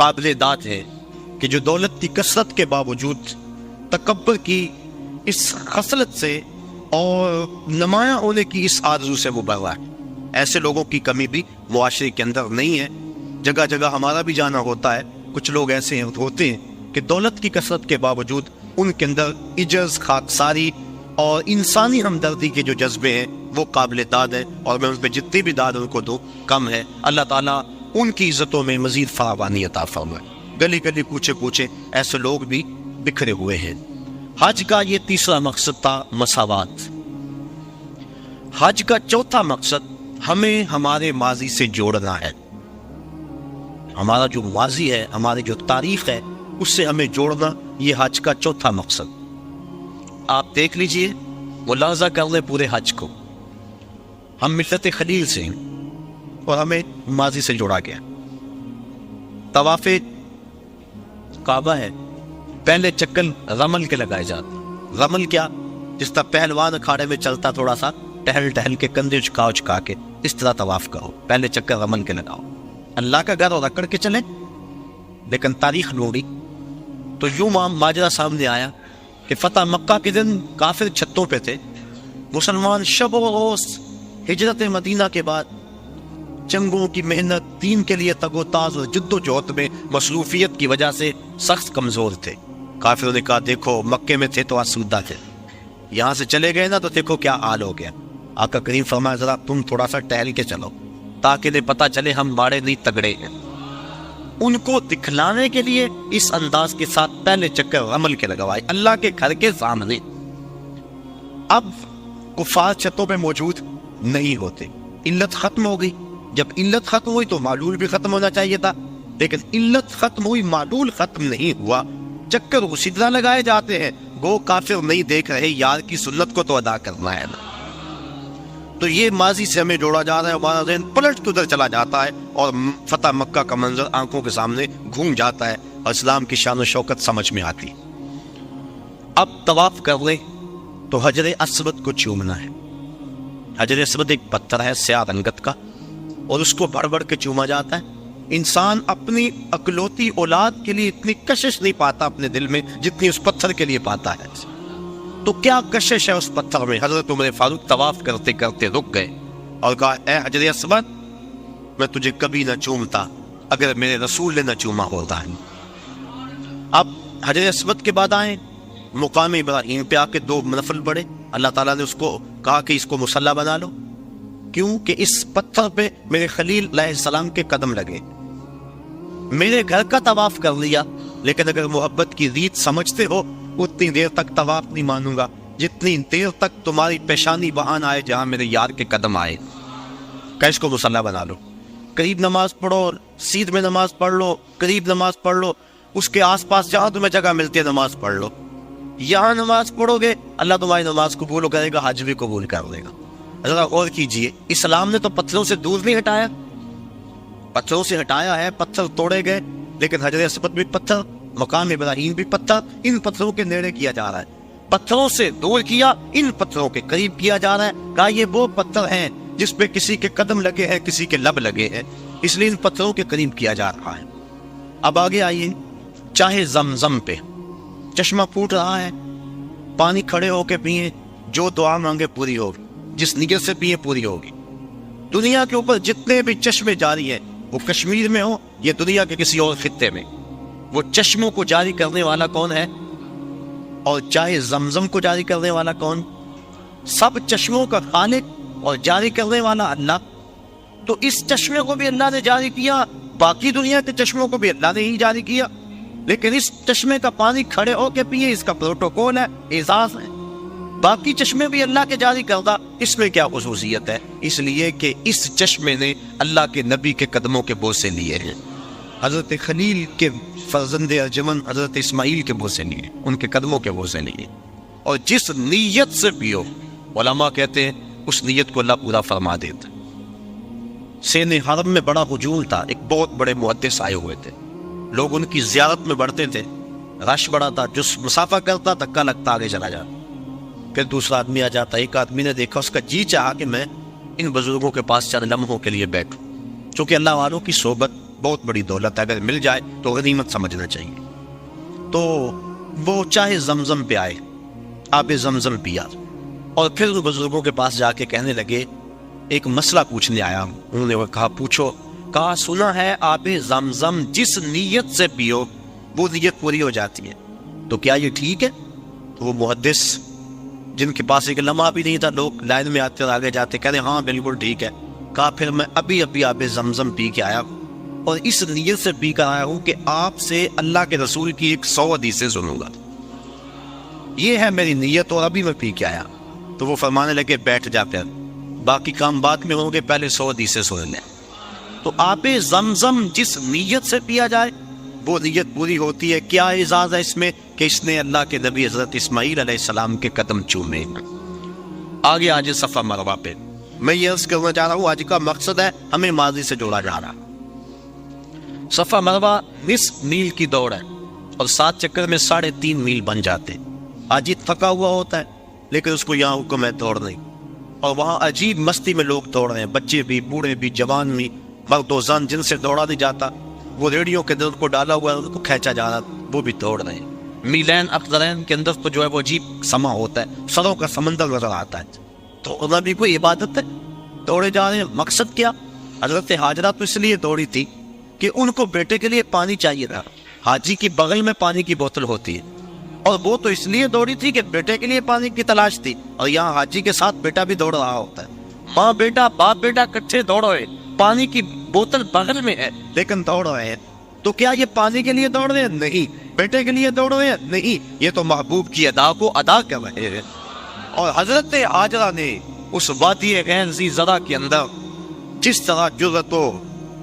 قابل داد ہے کہ جو دولت کی کثرت کے باوجود تکبر کی اس خصلت سے اور نمایاں ہونے کی اس آرزو سے وہ بڑھ رہا ہے. ایسے لوگوں کی کمی بھی معاشرے کے اندر نہیں ہے. جگہ جگہ ہمارا بھی جانا ہوتا ہے. کچھ لوگ ایسے ہوتے ہیں کہ دولت کی کثرت کے باوجود ان کے اندر عجز، خاکساری اور انسانی ہمدردی کے جو جذبے ہیں وہ قابل داد ہیں، اور میں ان پہ جتنی بھی داد ان کو دوں کم ہے. اللہ تعالیٰ ان کی عزتوں میں مزید فراوانی عطا فرمائے. گلی گلی کوچے کوچے ایسے لوگ بھی بکھرے ہوئے ہیں. حج کا یہ تیسرا مقصد تھا مساوات. حج کا چوتھا مقصد ہمیں ہمارے ماضی سے جوڑنا ہے. ہمارا جو ماضی ہے، ہماری جو تاریخ ہے، اس سے ہمیں جوڑنا، یہ حج کا چوتھا مقصد. آپ دیکھ لیجئے، ملاحظہ کر لیں پورے حج کو. ہم ملت خلیل سے ہیں اور ہمیں ماضی سے جوڑا گیا. طواف کعبہ ہے، پہلے چکر رمل کے لگائے جاتے. رمل کیا؟ جس طرح پہلوان اکھاڑے میں چلتا تھوڑا سا ٹہل ٹہل کے کندھے چکا کے، اس طرح طواف کرو. پہلے چکر رمل کے لگاؤ. اللہ کا گھر اور اکڑ کے چلیں. لیکن تاریخ ڈھونڈی تو یوں ماجرا سامنے آیا کہ فتح مکہ کے دن کافر چھتوں پہ تھے. مسلمان شب و روز ہجرت مدینہ کے بعد جنگوں کی محنت، دین کے لیے تگ و تاز اور جد و جہد میں مصروفیت کی وجہ سے سخت کمزور تھے. کافروں نے کہا دیکھو مکے میں تھے تو آسودہ تھے، یہاں سے چلے گئے نا تو دیکھو کیا حال ہو گیا. آقا کریم فرمایا ذرا تم تھوڑا سا ٹہل کے چلو تاکہ انہیں پتہ چلے ہم ماڑے نہیں تگڑے ہیں. ان کو دکھلانے کے لیے اس انداز کے ساتھ پہلے چکر رمل کے لگوائے اللہ کے گھر کے سامنے. اب کفار چھتوں پہ موجود نہیں ہوتے، علت ختم ہو گئی. جب علت ختم ہوئی تو معلول بھی ختم ہونا چاہیے تھا، لیکن علت ختم ہوئی، معلول ختم نہیں ہوا. چکر اسی طرح لگائے جاتے ہیں. گو کافر نہیں دیکھ رہے، یار کی سنت کو تو ادا کرنا ہے نا. تو یہ ماضی سے ہمیں جوڑا جا رہا ہے. ہمارا ذہن پلٹ کے ادھر چلا جاتا ہے اور فتح مکہ کا منظر آنکھوں کے سامنے گھوم جاتا ہے اور اسلام کی شان و شوکت سمجھ میں آتی. اب طواف کر لیں تو حجر اسود کو چومنا ہے. حجر اسود ایک پتھر ہے سیاہ رنگت کا، اور اس کو بڑھ بڑھ کے چوما جاتا ہے. انسان اپنی اکلوتی اولاد کے لیے اتنی کشش نہیں پاتا اپنے دل میں جتنی اس پتھر کے لیے پاتا ہے. تو کیا کشش ہے اس پتھر میں. حضرت عمر فاروق طواف کرتے کرتے رک گئے اور کہا اے حجر اسود، میں تجھے کبھی نہ چومتا اگر میرے رسول نے نہ چوما ہوتا ہے. اب حجر اسود کے بعد آئیں مقام ابراہیم پہ آ کے 2 نفل پڑھے. اللہ تعالیٰ نے اس کو کہا کہ اس کو مصلی بنا لو. کیوں کہ اس پتھر پہ میرے خلیل علیہ السلام کے قدم لگے. میرے گھر کا طواف کر لیا، لیکن اگر محبت کی ریت سمجھتے ہو اتنی دیر تک طواف نہیں مانوں گا جتنی دیر تک تمہاری پیشانی وہاں آئے جہاں میرے یار کے قدم آئے. کہ اس کو مصلی بنا لو. قریب نماز پڑھو، سیدھ میں نماز پڑھ لو، قریب نماز پڑھ لو، اس کے آس پاس جہاں تمہیں جگہ ملتی ہے نماز پڑھ لو. یہاں نماز پڑھو گے اللہ تمہاری نماز قبول کرے گا، حج بھی قبول کر دے گا. ذرا غور کیجئے، اسلام نے تو پتھروں سے دور نہیں ہٹایا، پتھروں سے ہٹایا ہے. پتھر توڑے گئے، لیکن حجر اسود بھی پتھر، مقام ابراہیم بھی پتھر. ان پتھروں کے نیڑے کیا جا رہا ہے. پتھروں سے دور کیا، ان پتھروں کے قریب کیا جا رہا ہے. کہا یہ وہ پتھر ہیں جس پہ کسی کے قدم لگے ہیں، کسی کے لب لگے ہیں، اس لیے ان پتھروں کے قریب کیا جا رہا ہے. اب آگے آئیے، چاہے زمزم پہ چشمہ پھوٹ رہا ہے، پانی کھڑے ہو کے پیئیں، جو دعا مانگے پوری ہوگی، جس نیت سے پیئیں پوری ہوگی. دنیا کے اوپر جتنے بھی چشمے جاری ہیں، وہ کشمیر میں ہو یا دنیا کے کسی اور خطے میں، وہ چشموں کو جاری کرنے والا کون ہے؟ اور چاہے زمزم کو جاری کرنے والا کون؟ سب چشموں کا خالق اور جاری کرنے والا اللہ. تو اس چشمے کو بھی اللہ نے جاری کیا، باقی دنیا کے چشموں کو بھی اللہ نے ہی جاری کیا. لیکن اس چشمے کا پانی کھڑے ہو کے پیئے، اس کا پروٹوکول ہے، اعزاز ہے. باقی چشمے بھی اللہ کے جاری کردہ، اس میں کیا خصوصیت ہے؟ اس لیے کہ اس چشمے نے اللہ کے نبی کے قدموں کے بوسے لیے ہیں. حضرت خلیل کے فرزند ارجمن حضرت اسماعیل کے بوسے لیے، ان کے قدموں کے بوسے لیے. اور جس نیت سے پیو، علماء کہتے ہیں اس نیت کو اللہ پورا فرما دیتا. سین حرم میں بڑا ہجوم تھا، ایک بہت بڑے محدث آئے ہوئے تھے، لوگ ان کی زیارت میں بڑھتے تھے، رش بڑا تھا، جو مسافہ کرتا دھکا لگتا آگے چلا جاتا. پھر دوسرا آدمی آ جاتا. ایک آدمی نے دیکھا، اس کا چاہا کہ میں ان بزرگوں کے پاس چند لمحوں کے لیے بیٹھوں. چونکہ اللہ والوں کی صحبت بہت بڑی دولت ہے، اگر مل جائے تو غنیمت سمجھنا چاہیے۔ تو وہ چاہے زمزم پہ آئے، آب زمزم پیا، اور پھر بزرگوں کے پاس جا کے کہنے لگے، ایک مسئلہ پوچھنے آیا ہوں۔ انہوں نے کہا پوچھو۔ کہا سنا ہے آب زمزم جس نیت سے پیو وہ نیت پوری ہو جاتی ہے، تو کیا یہ ٹھیک ہے؟ تو وہ محدث جن کے پاس ایک لمحہ بھی نہیں تھا، لوگ لائن میں آتے اور آگے جاتے، کہتے ہاں بالکل ٹھیک ہے۔ کہا پھر میں ابھی آب زمزم پی کے آیا ہوں، اور اس نیت سے پی کر آیا ہوں کہ آپ سے اللہ کے رسول کی 100 حدیثیں سنوں گا، یہ ہے میری نیت، اور ابھی میں پی کے آیا۔ تو وہ فرمانے لگے بیٹھ جا، پھر باقی کام بعد میں ہوں گے، پہلے 100 حدیثیں سن لیں۔ تو آب زمزم جس نیت سے پیا جائے وہ نیت پوری ہوتی ہے۔ کیا اعزاز ہے اس میں کہ اس نے اللہ کے نبی حضرت اسماعیل علیہ السلام کے قدم چومے۔ آگے آج صفا مروہ پہ میں یہ عرض کرنا چاہ رہا ہوں، آج کا مقصد ہے ہمیں ماضی سے جوڑا جا رہا۔ صفا مروہ نصف میل کی دوڑ ہے، اور 7 چکر میں 3.5 میل بن جاتے۔ آج تھکا ہوا ہوتا ہے، لیکن اس کو یہاں حکم ہے دوڑ نہیں، اور وہاں عجیب مستی میں لوگ دوڑ رہے ہیں، بچے بھی، بوڑھے بھی، جوان بھی، مرد و زن، جن سے دوڑا نہیں جاتا، وہ ریڑیوں کے اندر کو ڈالا ہوا ہے، ان کو کھینچا جا رہا، وہ بھی دوڑ رہے ہیں۔ میلین اقدرین کے اندر تو جو ہے وہ عجیب سما ہوتا ہے، سروں کا سمندر نظر آتا ہے، تو انہیں بھی کوئی عبادت ہے، دوڑے جا رہے ہیں۔ مقصد کیا؟ حضرت حاجرہ تو اس لیے دوڑی تھی کہ ان کو بیٹے کے لیے پانی چاہیے تھا، حاجی کی بغل میں پانی کی بوتل ہوتی ہے، اور وہ تو اس لیے دوڑی تھی کہ بیٹے کے لیے پانی کی تلاش تھی، اور یہاں حاجی کے ساتھ بیٹا بھی دوڑ رہا ہوتا ہے، ماں بیٹا باپ بیٹا کٹھے دوڑ رہے، پانی کی بوتل بغل میں ہے لیکن دوڑ رہے ہیں۔ تو کیا یہ پانی کے لیے دوڑ رہے ہیں؟ نہیں۔ بیٹے کے لیے دوڑ رہے ہیں؟ نہیں، یہ تو محبوب کی ادا کو ادا کر رہے ہیں۔ اور حضرت حاجرہ نے اس وادی غیر ذی زرع کے اندر جس طرح جرأت و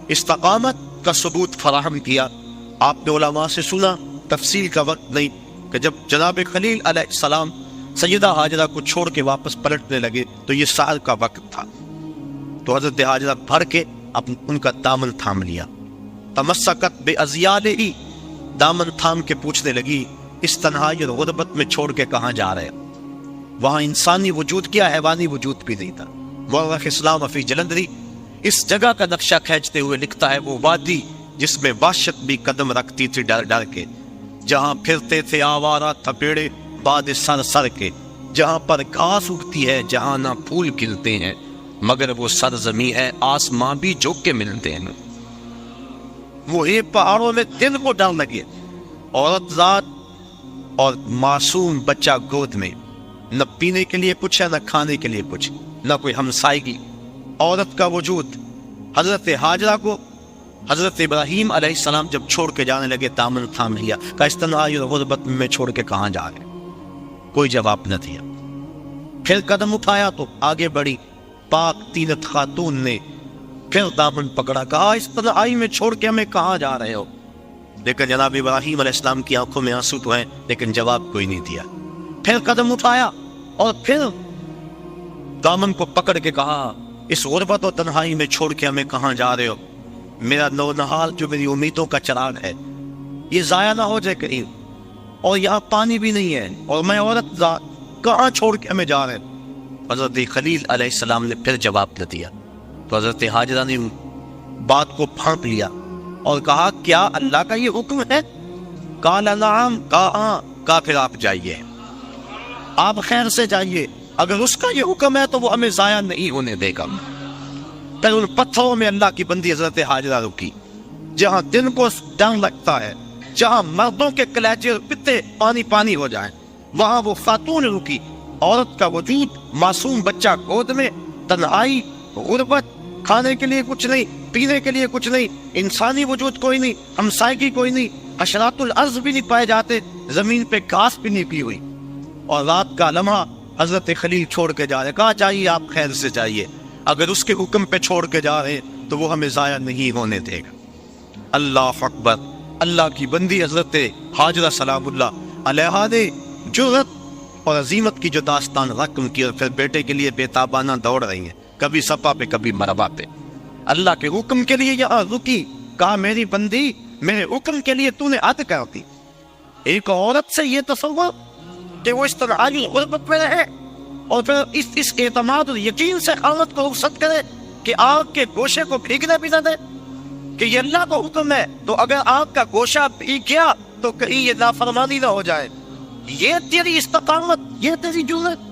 استقامت کا ثبوت فراہم کیا، آپ نے علماء سے سنا، تفصیل کا وقت نہیں، کہ جب جناب خلیل علیہ السلام سیدہ حاجرہ کو چھوڑ کے واپس پلٹنے لگے تو یہ سحر کا وقت تھا، تو حضرت حاجرہ بھر کے ان کا دامن تھام لیا، تمسکت بے ازیالہی، دامن تھام کے پوچھنے لگی، اس تنہائی اور غربت میں چھوڑ کے کہاں جا رہے ہیں؟ وہاں انسانی وجود کیا، حیوانی وجود بھی نہیں تھا۔ مورخ اسلام فی جلندری اس جگہ کا نقشہ کھینچتے ہوئے لکھتا ہے، وہ وادی جس میں وحشت بھی قدم رکھتی تھی ڈر ڈر کے، جہاں پھرتے تھے آوارہ تھپیڑے باد سر سر کے، جہاں پر گھاس اگتی ہے، جہاں نہ پھول کھلتے ہیں، مگر وہ سرزمین ہے آسماں بھی جھک کے ملتے ہیں۔ وہ پہاڑوں میں دل کو ڈر لگے، عورت ذات اور معصوم بچہ گود میں، نہ پینے کے لیے کچھ ہے، نہ کھانے کے لیے کچھ، نہ کوئی ہمسائیگی، عورت کا وجود۔ حضرت حاجرہ کو حضرت ابراہیم علیہ السلام جب چھوڑ کے جانے لگے، دامن تھام لیا، کہا اس تنہائی اور غربت میں چھوڑ کے کہاں جا رہے؟ کوئی جواب نہ دیا۔ پھر قدم اٹھایا تو آگے بڑھی پاک تینت خاتون نے، پھر دامن پکڑا، کہا اس تنہائی میں چھوڑ کے ہمیں کہاں جا رہے ہو؟ لیکن جناب ابراہیم علیہ السلام کی آنکھوں میں آنسو تو ہیں، لیکن جواب کوئی نہیں دیا۔ پھر قدم اٹھایا اور پھر دامن کو پکڑ کے کہا، اس غربت اور تنہائی میں چھوڑ کے ہمیں کہاں جا رہے ہو؟ میرا نونہال جو میری امیدوں کا چراغ ہے یہ ضائع نہ ہو جائے کہیں، اور یہاں پانی بھی نہیں ہے، اور میں عورت کہاں چھوڑ کے ہمیں جا رہے ہیں؟ حضرت خلیل علیہ السلام نے پھر جواب نہ دیا، تو حضرت حاجرہ نے بات کو پھانپ لیا اور کہا، کیا اللہ کا یہ حکم ہے؟ قال نعم، کہا ہاں، کہا پھر آپ جائیے، آپ خیر سے جائیے، اگر اس کا یہ حکم ہے تو وہ ہمیں ضائع نہیں ہونے دے گا۔ پھر ان پتھروں میں اللہ کی بندی حضرت حاجرہ رکی، جہاں دن کو ڈر لگتا ہے، جہاں مردوں کے کلیچے اور پتے پانی پانی ہو جائیں، وہاں وہ خاتون رکی، عورت کا وجود، معصوم بچہ گود میں، تنہائی، غربت، کھانے کے لیے کچھ نہیں، پینے کے لیے کچھ نہیں، انسانی وجود کوئی نہیں، ہمسائیگی کوئی نہیں، حشرات الارض بھی نہیں پائے جاتے، زمین پہ گھاس بھی نہیں کی ہوئی، اور رات کا لمحہ حضرت خلیل چھوڑ کے جا رہے، کہا چاہیے آپ خیر سے جائیے، اگر اس کے حکم پہ چھوڑ کے جا رہے ہیں تو وہ ہمیں ضائع نہیں ہونے دے گا۔ اللہ اکبر، اللہ کی بندی حضرت حاجرہ سلام اللہ علیہا نے جرأت اور عظیمت کی جو داستان رقم کی، اور پھر بیٹے کے لیے بےتابانہ دوڑ رہی ہیں، کبھی صفا پہ کبھی مروہ پہ، اللہ کے حکم کے لیے یہاں رکی، کہا میری بندی میرے حکم کے لیے تو نے عد کر دی۔ ایک عورت سے یہ تصور کہ وہ اس طرح غربت میں رہے، اور پھر اس اعتماد اور یقین سے عورت کو رخصت کرے کہ آگ کے گوشے کو بھیگنے بھی نہ دے، کہ یہ اللہ کا حکم ہے، تو اگر آگ کا گوشہ پی گیا تو کہیں یہ نافرمانی نہ ہو جائے، یہ تیری استقامت، یہ تیری جرأت۔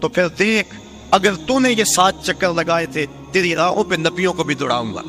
تو پھر دیکھ، اگر تو نے یہ 7 چکر لگائے تھے، تیری راہوں پہ نبیوں کو بھی دوڑاؤں گا،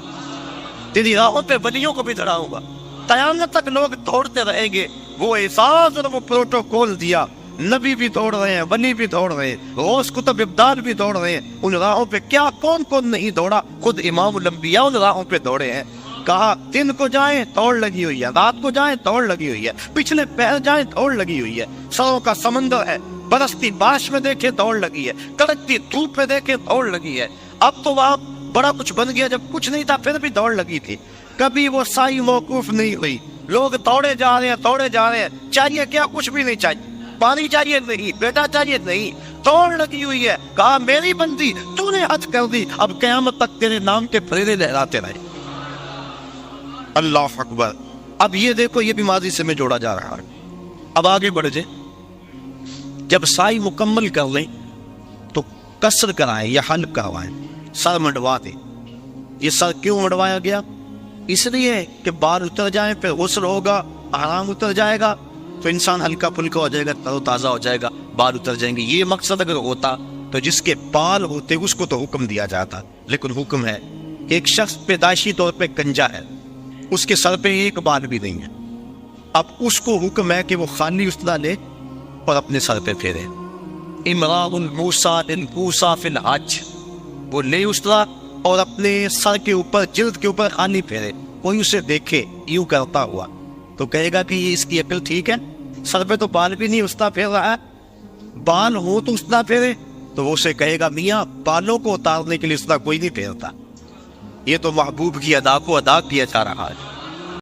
تیری راہوں پہ ولیوں کو بھی دوڑاؤں گا، قیامت تک لوگ دوڑتے رہیں گے۔ وہ اعزاز اور وہ پروٹوکول دیا، نبی بھی دوڑ رہے ہیں، ولی بھی دوڑ رہے ہیں، غوث کتب ابدال بھی دوڑ رہے ہیں، ان راہوں پہ کیا کون کون نہیں دوڑا، خود امام الانبیاء ان راہوں پہ دوڑے ہیں۔ کہا دن کو جائیں دوڑ لگی ہوئی ہے، رات کو جائیں دوڑ لگی ہوئی ہے، پچھلے پہر جائیں دوڑ لگی ہوئی ہے، سروں کا سمندر ہے، برستی بارش میں دیکھے دوڑ لگی ہے، کڑکتی دھوپ میں دیکھے دوڑ لگی ہے۔ اب تو وہاں بڑا کچھ بن گیا، جب کچھ نہیں تھا پھر بھی دوڑ لگی تھی، کبھی وہ سائی موقوف نہیں ہوئی، لوگ دوڑے جا رہے ہیں، دوڑے جا رہے ہیں۔ چاہیے کیا؟ کچھ بھی نہیں چاہیے، پانی چاہیے نہیں، بیٹا چاہیے نہیں، دوڑ لگی ہوئی ہے۔ کہا میری بندی تو نے حد کر دی، اب قیامت تک تیرے نام کے پھریرے لہراتے رہے۔ اللہ اکبر۔ اب یہ دیکھو، یہ بھی ماضی سے میں جوڑا جا رہا ہے۔ اب آگے بڑھ جائے، جب سائی مکمل کر لیں تو کسر کرائیں یا حلق کروائیں، سر منڈوا دیں۔ یہ سر کیوں منڈوایا گیا؟ اس لیے کہ بال اتر جائیں، پھر غسل ہوگا، آرام اتر جائے گا تو انسان ہلکا پھلکا ہو جائے گا، تر و تازہ ہو جائے گا، بال اتر جائیں گے۔ یہ مقصد اگر ہوتا تو جس کے بال ہوتے اس کو تو حکم دیا جاتا، لیکن حکم ہے کہ ایک شخص پیدائشی طور پہ گنجا ہے، اس کے سر پہ ایک بال بھی نہیں ہے، اب اس کو حکم ہے کہ وہ خالی اسطرح لے اور اپنے سر پہ پھیرے۔ امراء الموسیٰ للموسیٰ فی الحج، وہ لے اسطرح اور اپنے سر کے اوپر، جلد کے اوپر خالی پھیرے۔ کوئی اسے دیکھے یوں کرتا ہوا تو کہے گا کہ یہ اس کی عقل ٹھیک ہے، سر پہ تو بال بھی نہیں، اسطرح پھیر رہا ہے، بال ہو تو اسطرح پھیرے۔ تو وہ اسے کہے گا میاں بالوں کو اتارنے کے لیے اسطرح کوئی نہیں پھیرتا، یہ تو محبوب کی ادا کو ادا کیا جا رہا ہے۔